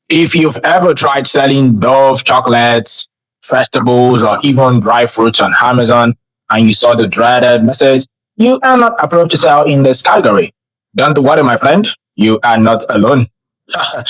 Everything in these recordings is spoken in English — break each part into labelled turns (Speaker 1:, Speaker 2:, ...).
Speaker 1: If you've ever tried selling Dove chocolates, vegetables, or even dry fruits on Amazon and you saw the dreaded message, you are not approved to sell in this category. Don't worry, my friend. You are not alone.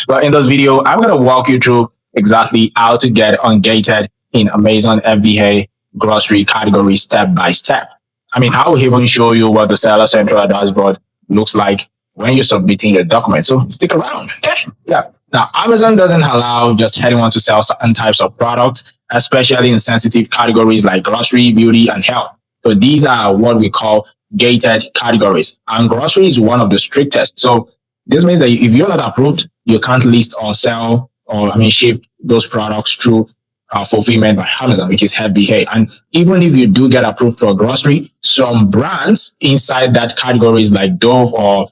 Speaker 1: Well, in this video, I'm going to walk you through exactly how to get ungated in Amazon FBA grocery category step by step. I mean, I'll even show you what the Seller Central dashboard looks like when you're submitting your document. So stick around, okay? Yeah. Now, Amazon doesn't allow just anyone to sell certain types of products, especially in sensitive categories like grocery, beauty, and health. So these are what we call gated categories. And grocery is one of the strictest. So this means that if you're not approved, you can't list or sell or, ship those products through fulfillment by Amazon, which is FBA. And even if you do get approved for grocery, some brands inside that categories like Dove or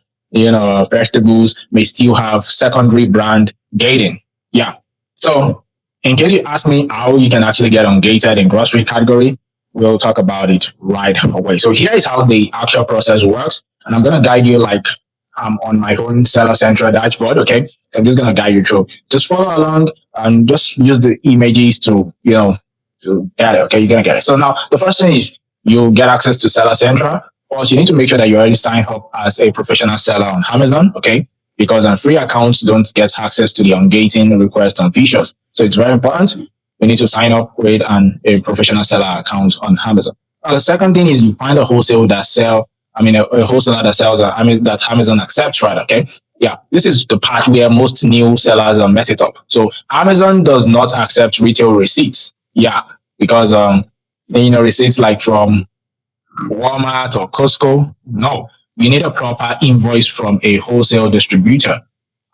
Speaker 1: vegetables may still have secondary brand gating. Yeah. So in case you ask me how you can actually get ungated in grocery category, we'll talk about it right away. So here is how the actual process works. And I'm going to guide you like I'm on my own Seller Central dashboard. Okay. So I'm just going to guide you through. Just follow along and just use the images to get it. Okay. You're going to get it. So now the first thing is you'll get access to Seller Central. First, you need to make sure that you already signed up as a professional seller on Amazon, okay? Because free accounts don't get access to the ungating requests and features. So it's very important. You need to sign up with a professional seller account on Amazon. The second thing is you find a wholesale that a wholesaler that sells, that Amazon accepts, right? Okay. Yeah. This is the part where most new sellers mess it up. So Amazon does not accept retail receipts. Yeah. Because, receipts like from Walmart or Costco. No, you need a proper invoice from a wholesale distributor.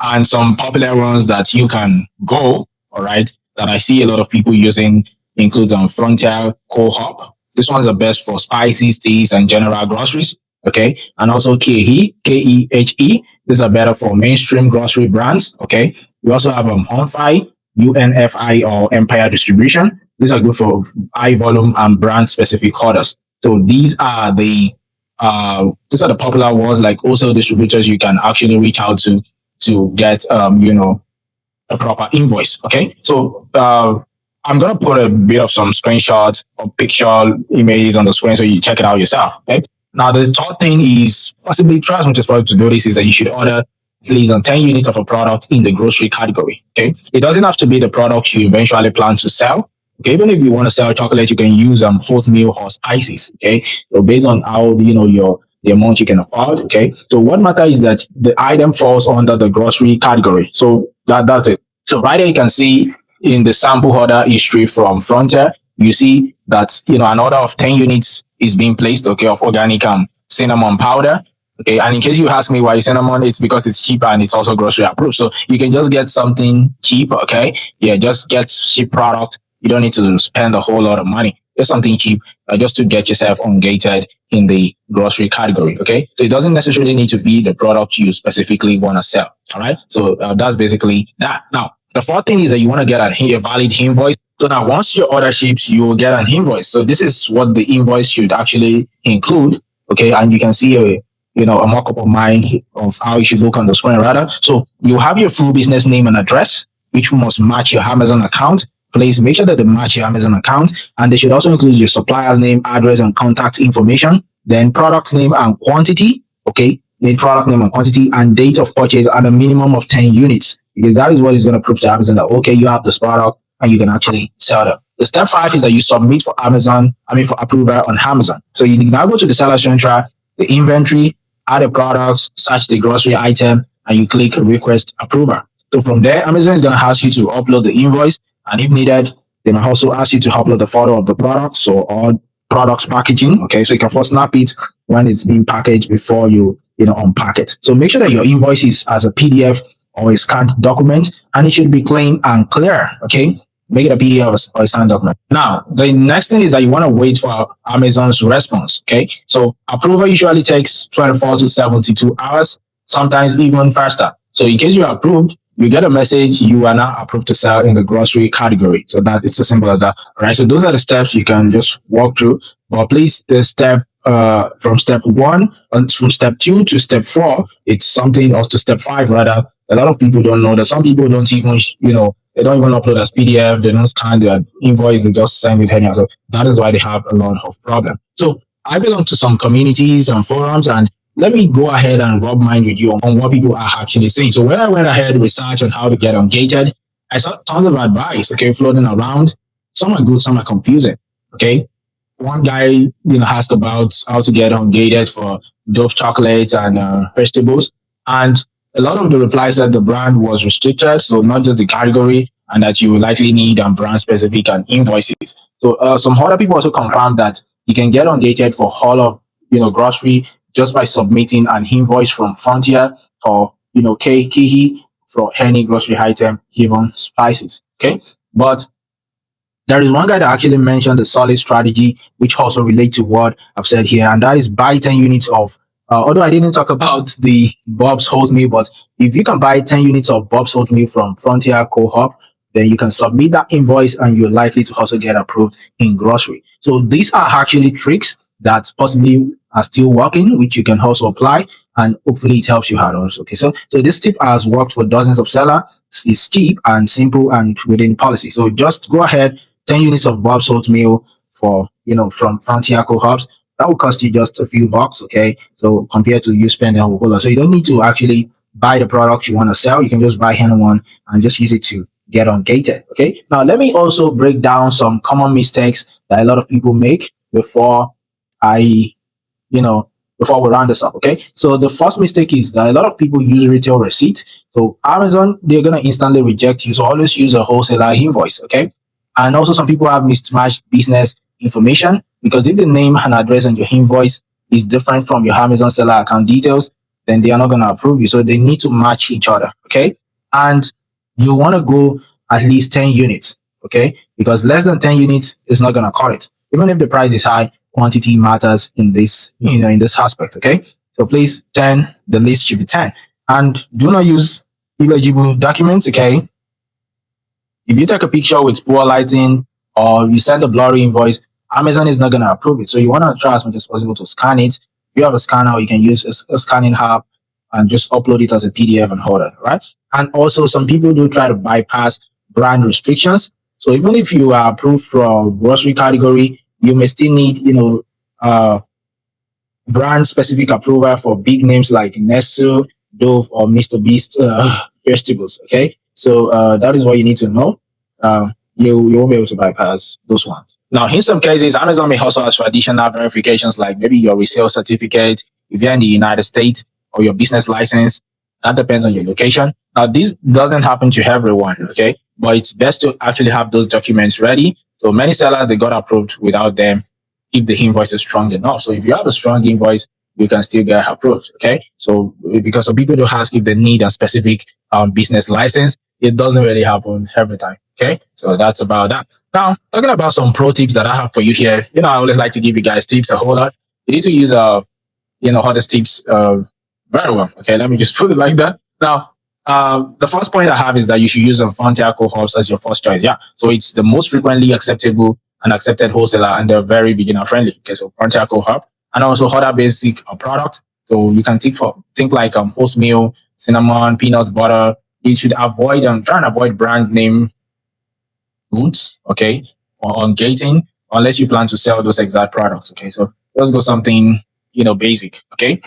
Speaker 1: And some popular ones that you can go, all right, that I see a lot of people using includes Frontier, KeHE. This one's the best for spices, teas, and general groceries. Okay. And also KeHE, KeHE. These are better for mainstream grocery brands. Okay. We also have Unfi, UNFI, or Empire Distribution. These are good for high volume and brand specific orders. So these are the popular ones, like wholesale distributors you can actually reach out to get a proper invoice. Okay. So I'm gonna put a bit of some screenshots or picture images on the screen so you check it out yourself. Okay. Now the third thing is possibly trust me to do this is that you should order at least 10 units of a product in the grocery category. Okay. It doesn't have to be the product you eventually plan to sell. Okay, even if you want to sell chocolate, you can use oatmeal or spices. Okay, so based on how the amount you can afford. Okay, so what matters is that the item falls under the grocery category. So that's it. So right here you can see in the sample order history from Frontier, you see that an order of 10 units is being placed. Okay, of organic cinnamon powder. Okay, and in case you ask me why cinnamon, it's because it's cheaper and it's also grocery approved. So you can just get something cheap. Okay, yeah, just get cheap product. You don't need to spend a whole lot of money. Just something cheap just to get yourself ungated in the grocery category. Okay. So it doesn't necessarily need to be the product you specifically want to sell. All right. So that's basically that. Now, the fourth thing is that you want to get a valid invoice. So now once your order ships, you will get an invoice. So this is what the invoice should actually include. Okay. And you can see a mock-up of mine of how it should look on the screen rather. So you have your full business name and address, which must match your Amazon account. Please make sure that they match your Amazon account, and they should also include your supplier's name, address, and contact information. Then product name and quantity. Okay, need product name and quantity and date of purchase at a minimum of 10 units, because that is what is going to prove to Amazon that okay, you have this product and you can actually sell them. The step 5 is that you submit for for approval on Amazon. So you now go to the Seller Central, the inventory, add a product, search the grocery item, and you click request approval. So from there, Amazon is going to ask you to upload the invoice. And if needed, they might also ask you to upload the photo of the product, so all products packaging. Okay, so you can first snap it when it's being packaged before you unpack it. So make sure that your invoice is as a PDF or a scanned document, and it should be clean and clear. Okay, make it a PDF or a scanned document. Now, the next thing is that you want to wait for Amazon's response. Okay, so approval usually takes 24 to 72 hours, sometimes even faster. So in case you're approved, you get a message, you are now approved to sell in the grocery category. So that it's as simple as that. All right. So those are the steps you can just walk through. But please, the step from step 1 and from step 2 to step 4, it's something, or to step 5 rather, A lot of people don't know that. Some people don't even, they don't even upload as PDF. They don't scan their invoice. They just send it anyhow. So that is why they have a lot of problem. So I belong to some communities and forums, and let me go ahead and rub mind with you on what people are actually saying. So when I went ahead and research on how to get Ungated, I saw tons of advice, okay, floating around. Some are good, some are confusing, okay. One guy, asked about how to get Ungated for Dove chocolates and vegetables, and a lot of the replies said the brand was restricted, so not just the category, and that you will likely need brand specific and invoices. So some other people also confirmed that you can get Ungated for all of grocery just by submitting an invoice from Frontier or KeHE for any grocery item, even spices. Okay, but there is one guy that actually mentioned a solid strategy, which also relates to what I've said here, and that is buy 10 units of. Although I didn't talk about the Bob's Oatmeal, but if you can buy 10 units of Bob's Oatmeal from Frontier Co-op, then you can submit that invoice and you're likely to also get approved in grocery. So these are actually tricks that possibly are still working, which you can also apply, and hopefully it helps you out also. Okay, so this tip has worked for dozens of sellers. It's cheap and simple and within policy. So just go ahead, 10 units of Bob's Oatmeal for, from Frontier Co-ops. That will cost you just a few bucks, okay? So compared to you spending a whole lot. So you don't need to actually buy the product you want to sell. You can just buy one and just use it to get Ungated, okay? Now, let me also break down some common mistakes that a lot of people make before I, before we round this up, okay? So the first mistake is that a lot of people use retail receipts. So Amazon, they're going to instantly reject you. So always use a wholesaler invoice, okay? And also some people have mismatched business information, because if the name and address on your invoice is different from your Amazon seller account details, then they are not going to approve you. So they need to match each other, okay? And you want to go at least 10 units, okay? Because less than 10 units is not going to cut it. Even if the price is high, quantity matters in this, in this aspect, okay? So please, 10, the list should be 10. And do not use illegible documents, okay? If you take a picture with poor lighting or you send a blurry invoice, Amazon is not going to approve it. So you want to try as much as possible to scan it. If you have a scanner, you can use a scanning app and just upload it as a PDF and hold it, right? And also, some people do try to bypass brand restrictions. So even if you are approved for grocery category, you may still need, brand specific approval for big names like Nestle, Dove, or Mr. Beast vegetables. Okay, so that is what you need to know. You won't be able to bypass those ones. Now, in some cases, Amazon may also ask for additional verifications, like maybe your resale certificate if you're in the United States, or your business license. That depends on your location. Now, this doesn't happen to everyone, okay? But it's best to actually have those documents ready. So many sellers, they got approved without them if the invoice is strong enough. So if you have a strong invoice, you can still get approved, okay? So because some people do ask if they need a specific business license, it doesn't really happen every time, okay? So that's about that. Now, talking about some pro tips that I have for you here. I always like to give you guys tips a whole lot. You need to use hottest tips very well. Okay, let me just put it like that. Now, the first point I have is that you should use a Frontier Co-ops as your first choice. Yeah, so it's the most frequently acceptable and accepted wholesaler, and they're very beginner friendly. Okay, so Frontier Co-op, and also other basic products. So you can think like oatmeal, cinnamon, peanut butter. You should avoid try and avoid brand name goods. Okay, or Ungating, unless you plan to sell those exact products. Okay, so let's go something basic. Okay.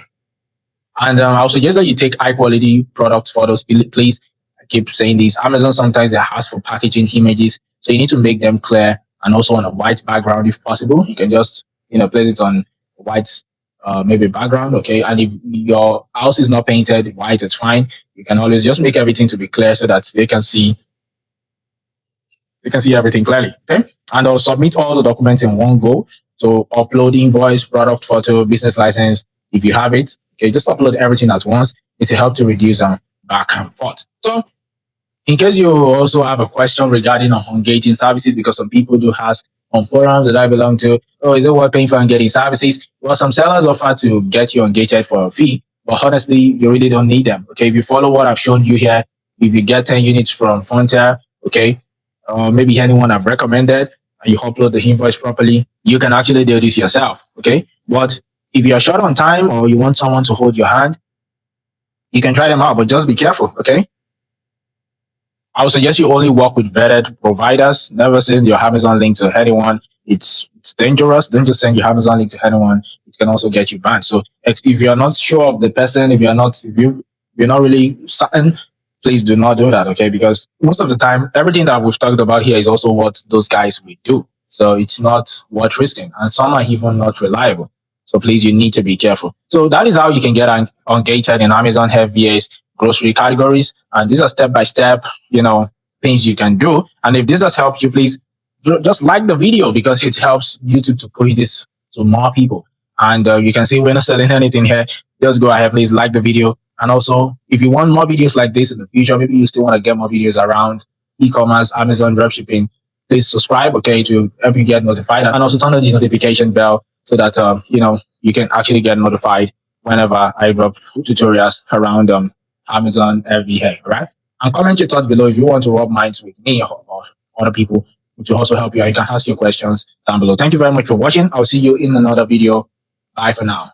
Speaker 1: And I'll suggest that you take high quality product photos. Please, I keep saying this. Amazon sometimes they ask for packaging images, so you need to make them clear and also on a white background if possible. You can just place it on white, maybe background. Okay, and if your house is not painted white, it's fine. You can always just make everything to be clear so that they can see everything clearly. Okay, and I'll submit all the documents in one go. So upload invoice, product photo, business license if you have it. Okay, just upload everything at once. It will help to reduce back and forth. So, in case you also have a question regarding Ungating services, because some people do ask on forums that I belong to, oh, is it worth paying for Ungating services? Well, some sellers offer to get you Ungated for a fee, but honestly, you really don't need them. Okay, if you follow what I've shown you here, if you get 10 units from Frontier, okay, maybe anyone I've recommended, and you upload the invoice properly, you can actually do this yourself. Okay, but if you're short on time or you want someone to hold your hand, You can try them out, but just be careful, okay? I would suggest you only work with vetted providers. Never send your Amazon link to anyone. It's dangerous. Don't just send your Amazon link to anyone. It can also get you banned. So if you're not sure of the person, if you're not really certain, please do not do that, okay? Because most of the time, everything that we've talked about here is also what those guys will do. So it's not worth risking, and some are even not reliable. So please, you need to be careful. So that is how you can get ungated in Amazon FBA's grocery categories, and these are step by step, things you can do. And if this has helped you, please just like the video, because it helps YouTube to push this to more people. And you can see we're not selling anything here. Just go ahead, please like the video. And also, if you want more videos like this in the future, maybe you still want to get more videos around e-commerce, Amazon dropshipping, please subscribe, okay, to help you get notified. And also turn on the notification bell so that you can actually get notified whenever I drop tutorials around Amazon FBA, right? And comment your thoughts below if you want to rub minds with me or other people to also help you. You can ask your questions down below. Thank you very much for watching. I'll see you in another video. Bye for now.